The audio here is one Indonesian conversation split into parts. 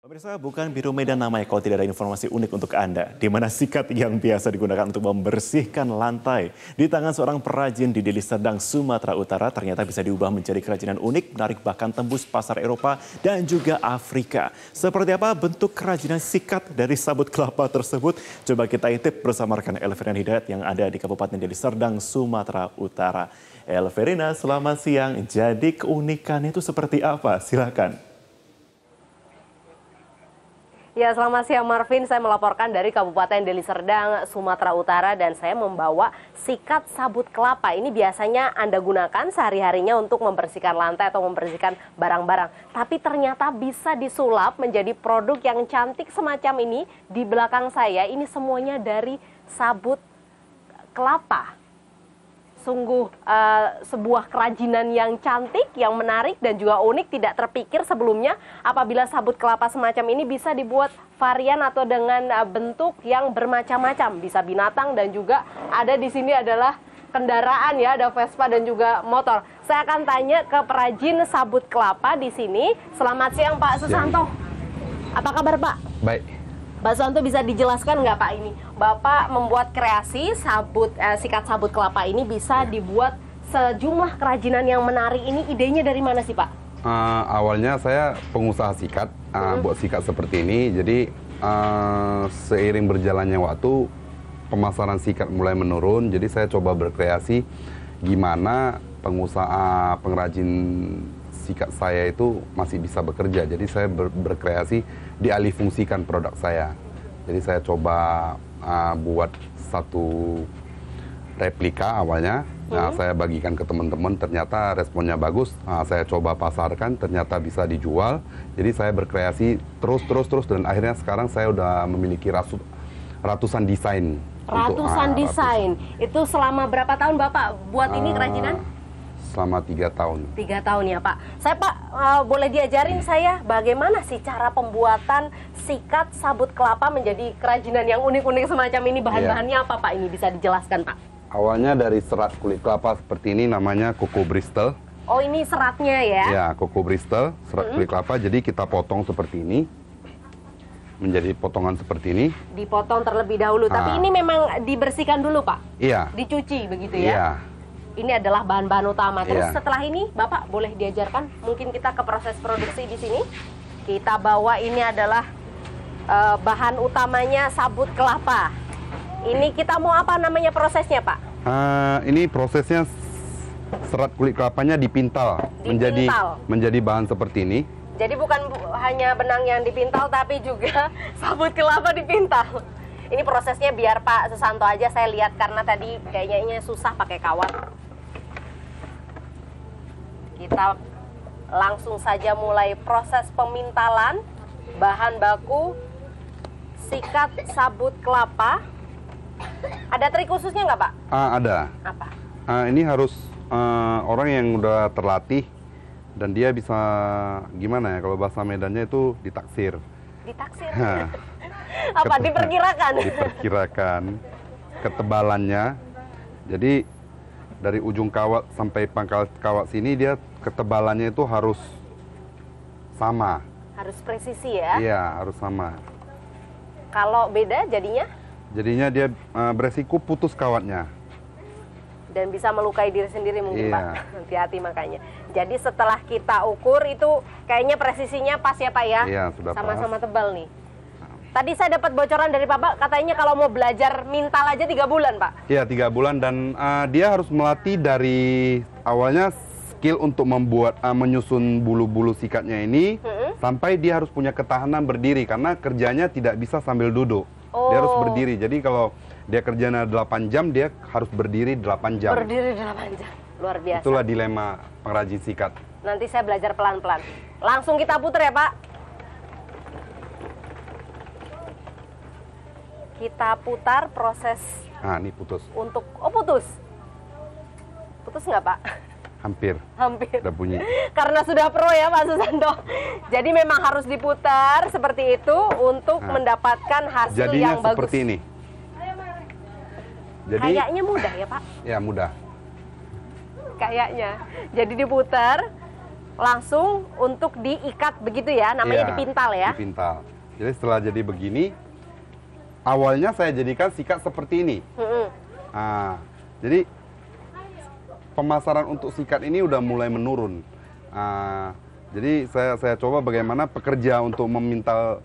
Pemirsa, bukan biru Medan namanya kalau tidak ada informasi unik untuk Anda. Di mana sikat yang biasa digunakan untuk membersihkan lantai di tangan seorang perajin di Deli Serdang, Sumatera Utara ternyata bisa diubah menjadi kerajinan unik, menarik bahkan tembus pasar Eropa dan juga Afrika. Seperti apa bentuk kerajinan sikat dari sabut kelapa tersebut? Coba kita intip bersama rekan Elverina Hidayat yang ada di Kabupaten Deli Serdang, Sumatera Utara. Elverina, selamat siang. Jadi keunikan itu seperti apa? Silakan. Ya, selamat siang Marvin. Saya melaporkan dari Kabupaten Deli Serdang, Sumatera Utara dan saya membawa sikat sabut kelapa. Ini biasanya Anda gunakan sehari-harinya untuk membersihkan lantai atau membersihkan barang-barang. Tapi ternyata bisa disulap menjadi produk yang cantik semacam ini. Di belakang saya ini semuanya dari sabut kelapa. Sungguh sebuah kerajinan yang cantik, yang menarik dan juga unik, tidak terpikir sebelumnya apabila sabut kelapa semacam ini bisa dibuat varian atau dengan bentuk yang bermacam-macam, bisa binatang dan juga ada di sini adalah kendaraan ya, ada Vespa dan juga motor. Saya akan tanya ke perajin sabut kelapa di sini. Selamat siang Pak Susanto. Apa kabar Pak? Baik. Pak Susanto, bisa dijelaskan nggak Pak ini? Bapak membuat kreasi sikat sabut kelapa ini bisa dibuat sejumlah kerajinan yang menarik ini. Idenya dari mana sih Pak? Awalnya saya pengusaha sikat, buat sikat seperti ini. Jadi seiring berjalannya waktu, pemasaran sikat mulai menurun. Jadi saya coba berkreasi gimana pengusaha pengrajin sikat saya itu masih bisa bekerja. Jadi saya berkreasi dialihfungsikan produk saya. Jadi saya coba buat satu replika awalnya. Nah, saya bagikan ke teman-teman, ternyata responnya bagus. Nah, saya coba pasarkan, ternyata bisa dijual. Jadi saya berkreasi terus dan akhirnya sekarang saya udah memiliki ratusan desain. Ratusan desain. Itu selama berapa tahun Bapak buat ini kerajinan? Selama 3 tahun. 3 tahun ya Pak. Saya Pak, boleh diajarin saya bagaimana sih cara pembuatan sikat sabut kelapa menjadi kerajinan yang unik-unik semacam ini? Bahan-bahannya apa Pak? Ini bisa dijelaskan Pak? Awalnya dari serat kulit kelapa seperti ini, namanya Coco Bristol. Oh, ini seratnya ya? Ya, Coco Bristol, serat kulit kelapa. Jadi kita potong seperti ini, menjadi potongan seperti ini. Dipotong terlebih dahulu, tapi ini memang dibersihkan dulu Pak? Iya. Dicuci begitu ya? Iya. Ini adalah bahan-bahan utama. Terus setelah ini, Bapak boleh diajarkan, mungkin kita ke proses produksi di sini. Kita bawa ini adalah bahan utamanya sabut kelapa. Ini kita mau apa namanya prosesnya, Pak? Ini prosesnya serat kulit kelapanya dipintal. Menjadi bahan seperti ini. Jadi bukan hanya benang yang dipintal, tapi juga sabut kelapa dipintal. Ini prosesnya biar Pak Susanto aja saya lihat, karena tadi kayaknya susah pakai kawat. Kita langsung saja mulai proses pemintalan bahan baku sikat sabut kelapa. Ada trik khususnya nggak Pak? Ada. Apa? Ini harus orang yang udah terlatih dan dia bisa, gimana ya, kalau bahasa Medannya itu ditaksir. Ditaksir? Apa? Diperkirakan? Diperkirakan ketebalannya. Jadi dari ujung kawat sampai pangkal kawat sini dia ketebalannya itu harus sama. Harus presisi ya? Iya, harus sama. Kalau beda jadinya? Jadinya dia beresiko putus kawatnya. Dan bisa melukai diri sendiri mungkin Pak. Hati-hati makanya. Jadi setelah kita ukur itu kayaknya presisinya pas ya Pak ya? Iya, sudah pas. Sama-sama tebal nih. Tadi saya dapat bocoran dari Bapak, katanya kalau mau belajar mintal aja 3 bulan, Pak. Iya, 3 bulan dan dia harus melatih dari awalnya skill untuk membuat menyusun bulu-bulu sikatnya ini sampai dia harus punya ketahanan berdiri karena kerjanya tidak bisa sambil duduk. Dia harus berdiri. Jadi kalau dia kerjanya 8 jam, dia harus berdiri 8 jam. Berdiri 8 jam. Luar biasa. Itulah dilema pengrajin sikat. Nanti saya belajar pelan-pelan. Langsung kita putar ya, Pak. Kita putar proses. Ini putus. Putus. Putus nggak Pak? Hampir. Udah bunyi. Karena sudah pro ya Pak Susanto. Jadi memang harus diputar seperti itu untuk mendapatkan hasil yang bagus. Seperti ini. Jadi, kayaknya mudah ya Pak? Ya mudah. Kayaknya. Jadi diputar. langsung untuk diikat begitu ya, namanya dipintal ya? Dipintal. Jadi setelah jadi begini, awalnya saya jadikan sikat seperti ini. Nah, jadi pemasaran untuk sikat ini udah mulai menurun. Jadi saya coba bagaimana pekerja untuk memintal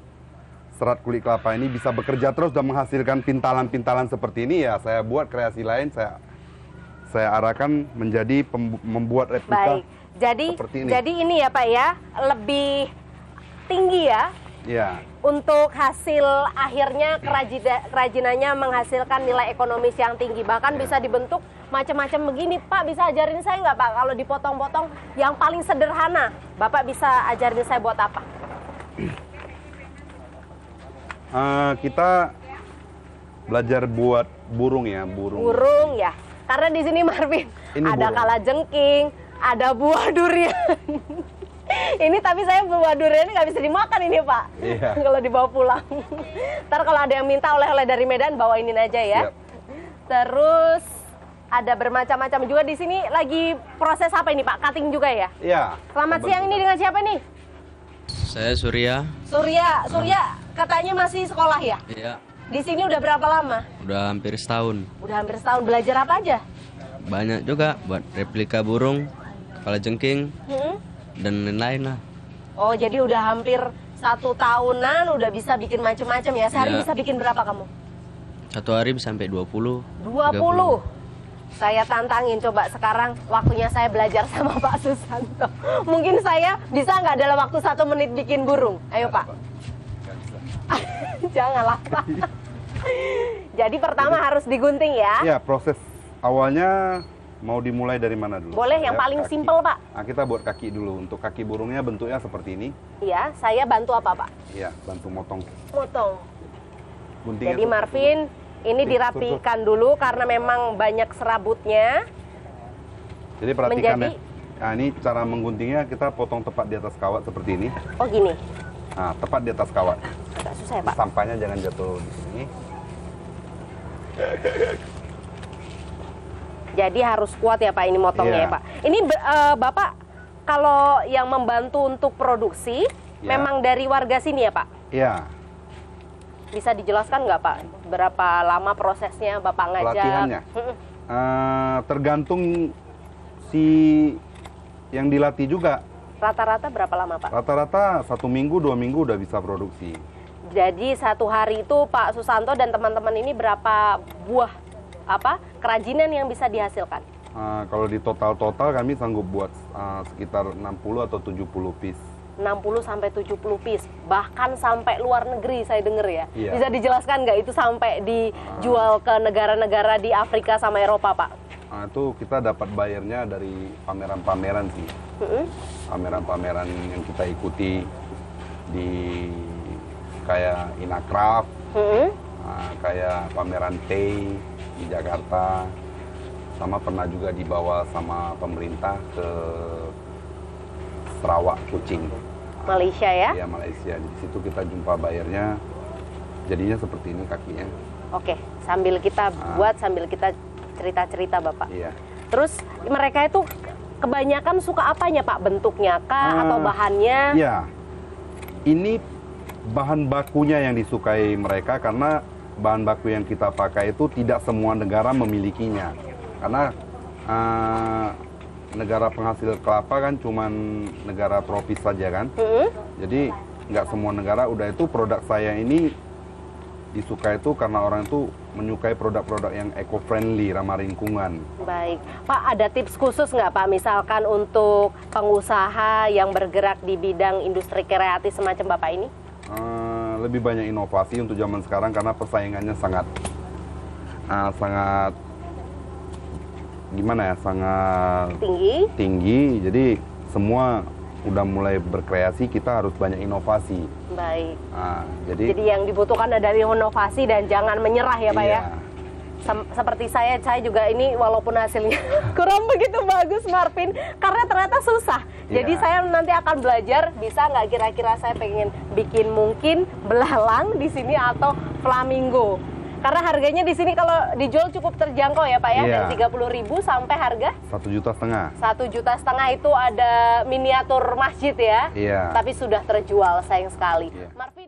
serat kulit kelapa ini bisa bekerja terus dan menghasilkan pintalan-pintalan seperti ini ya. Saya buat kreasi lain, saya arahkan menjadi membuat replika. Baik. Seperti ini. Jadi ini ya Pak ya, lebih tinggi ya. Iya. Untuk hasil akhirnya kerajinannya menghasilkan nilai ekonomis yang tinggi. Bahkan bisa dibentuk macam-macam begini. Pak bisa ajarin saya nggak Pak kalau dipotong-potong yang paling sederhana? Bapak bisa ajarin saya buat apa? Kita belajar buat burung ya, Burung ya. Karena di sini Marvin Ini ada burung. kalajengking, ada buah durian. Ini tapi saya buah durian nggak bisa dimakan ini Pak. Iya. Kalau dibawa pulang. Ntar kalau ada yang minta oleh-oleh dari Medan bawain aja ya. Siap. Terus ada bermacam-macam juga di sini. Lagi proses apa ini Pak? Cutting juga ya? Iya. Selamat siang, ini dengan siapa nih? Saya Surya. Surya katanya masih sekolah ya? Iya. Di sini udah berapa lama? Udah hampir setahun. Udah hampir setahun. Belajar apa aja? Banyak juga buat replika burung, kepala jengking, dan lain-lain lah. Oh, jadi udah hampir 1 tahunan udah bisa bikin macam-macam ya. Sehari Ya. bisa bikin berapa kamu? Satu hari bisa sampai 20. 20. Saya tantangin, coba sekarang waktunya saya belajar sama Pak Susanto. Mungkin saya bisa nggak dalam waktu 1 menit bikin burung? Ayo Pak. Janganlah Pak. Jadi pertama harus digunting ya. Iya, proses awalnya mau dimulai dari mana dulu? Boleh yang Ya, paling kaki. simpel Pak. Nah, kita buat kaki dulu. Untuk kaki burungnya bentuknya seperti ini. Iya, saya bantu apa Pak? Iya, bantu motong. Motong. Guntingnya Jadi tuh- Marvin, ini dirapikan dulu karena memang banyak serabutnya. Jadi perhatikan menjadi- ya. Nah, ini cara mengguntingnya kita potong tepat di atas kawat seperti ini. Oh gini, Nah, tepat di atas kawat. agak susah ya Pak. Sampahnya jangan jatuh di sini. Jadi harus kuat ya Pak ini motongnya Iya. ya Pak. Ini Bapak kalau yang membantu untuk produksi Ya. memang dari warga sini ya Pak? Iya. Bisa dijelaskan nggak Pak berapa lama prosesnya Bapak ngajak? Pelatihannya? Tergantung si yang dilatih juga. Rata-rata berapa lama Pak? Rata-rata 1 minggu, 2 minggu udah bisa produksi. Jadi 1 hari itu Pak Susanto dan teman-teman ini berapa buah kerajinan yang bisa dihasilkan? Kalau di total kami sanggup buat sekitar 60 atau 70 piece. 60 sampai 70 piece, bahkan sampai luar negeri saya dengar ya. Iya. Bisa dijelaskan nggak itu sampai dijual ke negara-negara di Afrika sama Eropa Pak? Itu kita dapat bayarnya dari pameran-pameran sih. Pameran-pameran yang kita ikuti di kayak Inacraft, kayak pameran TEI di Jakarta, sama pernah juga dibawa sama pemerintah ke Sarawak, Kuching. Malaysia ya? Iya, Malaysia. Di situ kita jumpa bayarnya, jadinya seperti ini kakinya. Oke, sambil kita buat, sambil kita cerita-cerita Bapak. Iya. Terus mereka itu kebanyakan suka apanya Pak? Bentuknya kah atau bahannya? Iya. Ini bahan bakunya yang disukai mereka karena bahan baku yang kita pakai itu tidak semua negara memilikinya. Karena negara penghasil kelapa kan cuman negara tropis saja kan. Jadi nggak semua negara. Udah itu produk saya ini disukai itu karena orang itu menyukai produk-produk yang eco-friendly, ramah lingkungan. Baik, Pak ada tips khusus nggak Pak misalkan untuk pengusaha yang bergerak di bidang industri kreatif semacam Bapak ini? Lebih banyak inovasi untuk zaman sekarang karena persaingannya sangat gimana ya, sangat tinggi. Jadi semua udah mulai berkreasi, kita harus banyak inovasi. Baik. Jadi yang dibutuhkan adalah inovasi dan jangan menyerah ya Pak iya. ya. Seperti saya juga ini walaupun hasilnya kurang begitu bagus Marvin, karena ternyata susah. Jadi Iya. saya nanti akan belajar, bisa nggak kira-kira saya pengen bikin mungkin belalang di sini atau flamingo. Karena harganya di sini kalau dijual cukup terjangkau ya Pak ya, Iya. dari 30.000 sampai harga 1,5 juta. 1,5 juta itu ada miniatur masjid ya. Iya. Tapi sudah terjual, sayang sekali. Iya. Marvin